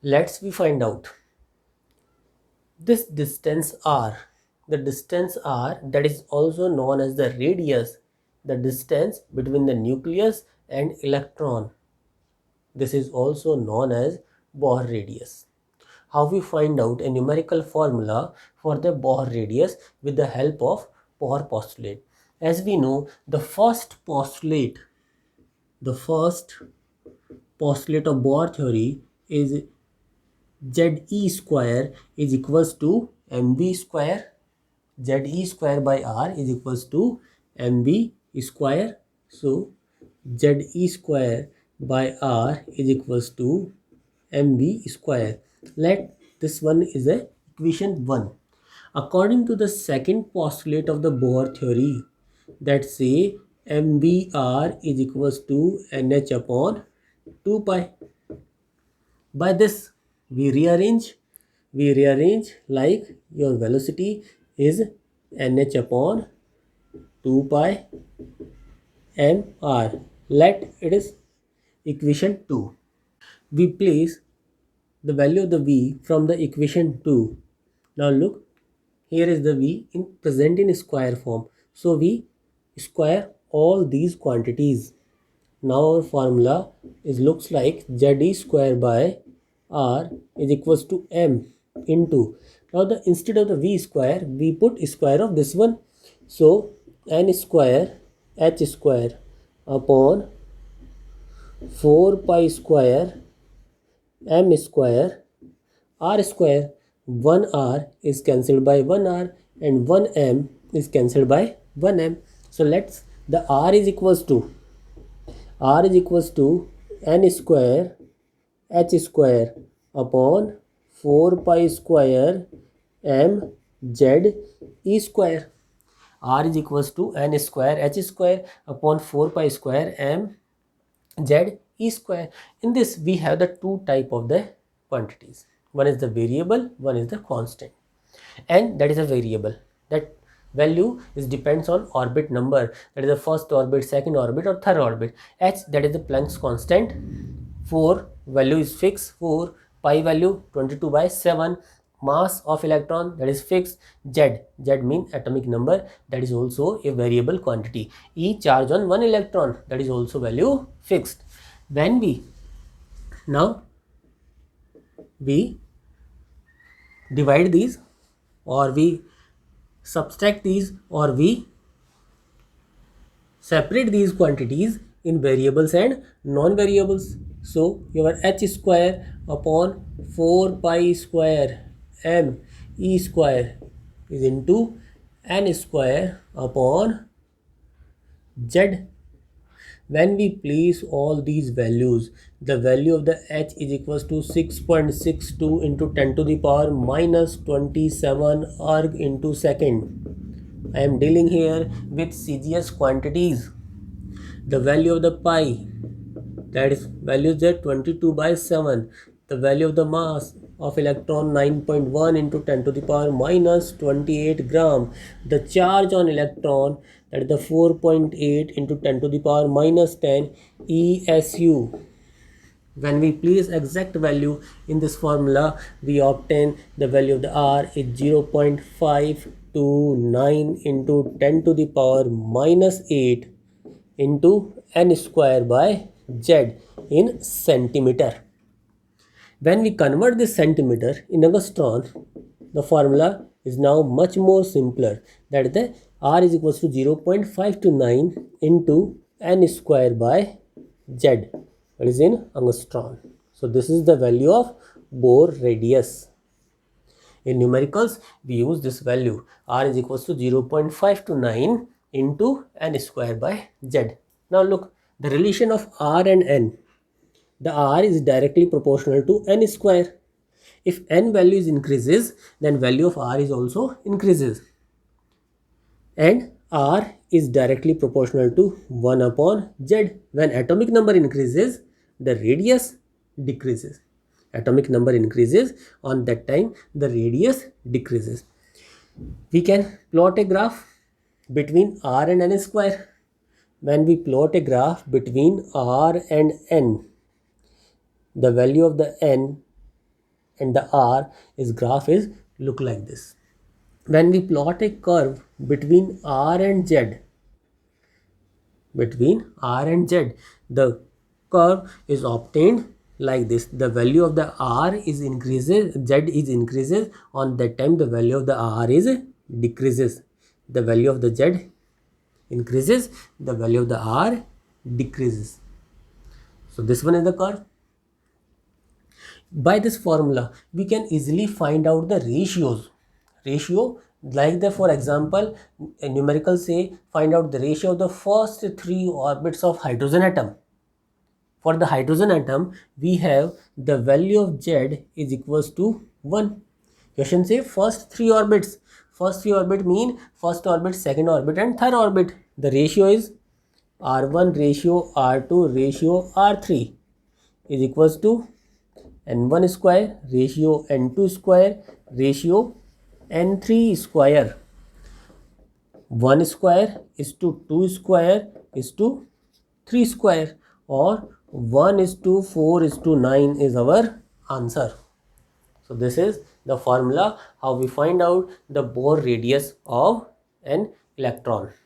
Let's we find out this distance r. The distance r, that is also known as the radius, the distance between the nucleus and electron. This is also known as Bohr radius. How we find out a numerical formula for the Bohr radius with the help of Bohr postulate. As we know, the first postulate of Bohr theory is Ze square is equals to mv square. Ze square by r is equals to mv square. So Ze square by r is equals to mv square. Let this one is a equation 1. According to the second postulate of the Bohr theory, that say mvr is equals to nh upon 2 pi. By this we rearrange like your velocity is nh upon 2 pi mr. Let it is equation 2. We place the value of the v from the equation 2. Now look, here is the v present in square form. So we square all these quantities. Now our formula looks like Ze square by r is equals to m into, now instead of the v square we put square of this one. So n square h square upon 4 pi square m square r square. 1 r is cancelled by 1 r and 1 m is cancelled by 1 m. So let's, the r is equals to n square h square upon 4 pi square m z e square. R is equals to n square h square upon 4 pi square m z e square. In this we have the two type of the quantities. One is the variable, one is the constant. And that is a variable. That value is depends on orbit number, that is the first orbit, second orbit or third orbit. H, that is the Planck's constant. 4 value is fixed, 4 pi value 22 by 7. Mass of electron, that is fixed. Z mean atomic number, that is also a variable quantity. E, charge on 1 electron, that is also value fixed. When we divide these, or we subtract these, or we separate these quantities in variables and non-variables. So your h square upon 4 pi square m e square is into n square upon z. When we place all these values, the value of the h is equals to 6.62 into 10 to the power minus 27 arg into second. I am dealing here with CGS quantities. The value of the pi, that is value is at 22 by 7. The value of the mass of electron 9.1 into 10 to the power minus 28 gram. The charge on electron, that is the 4.8 into 10 to the power minus 10 ESU. When we place exact value in this formula, we obtain the value of the R is 0.529 into 10 to the power minus 8 into n square by z in centimeter. When we convert this centimeter in angstrom, the formula is now much more simpler. That is the R is equals to 0.529 into n square by z, that is in angstrom. So this is the value of Bohr radius. In numericals, we use this value. R is equals to 0.529 into n square by z. Now look, the relation of R and n. The R is directly proportional to n square. If n value increases, then value of R is also increases. And R is directly proportional to 1 upon z. When atomic number increases, the radius decreases. Atomic number increases, on that time the radius decreases. We can plot a graph between R and n square. When we plot a graph between R and n, the value of the n and the R is graph is look like this. When we plot a curve between R and Z, the curve is obtained like this. The value of the R is increases, Z is increases. On that time the value of the R is decreases. The value of the Z increases, the value of the R decreases. So this one is the curve. By this formula we can easily find out the ratio, like the, for example, a numerical say find out the ratio of the first 3 orbits of hydrogen atom. For the hydrogen atom we have the value of Z is equals to 1. Question say first 3 orbits. First 3 orbit mean first orbit, second orbit and third orbit. The ratio is R1 ratio R2 ratio R3 is equals to n1 square ratio n2 square ratio n3 square. 1 square is to 2 square is to 3 square, or 1 is to 4 is to 9 is our answer. So this is the formula how we find out the Bohr radius of an electron.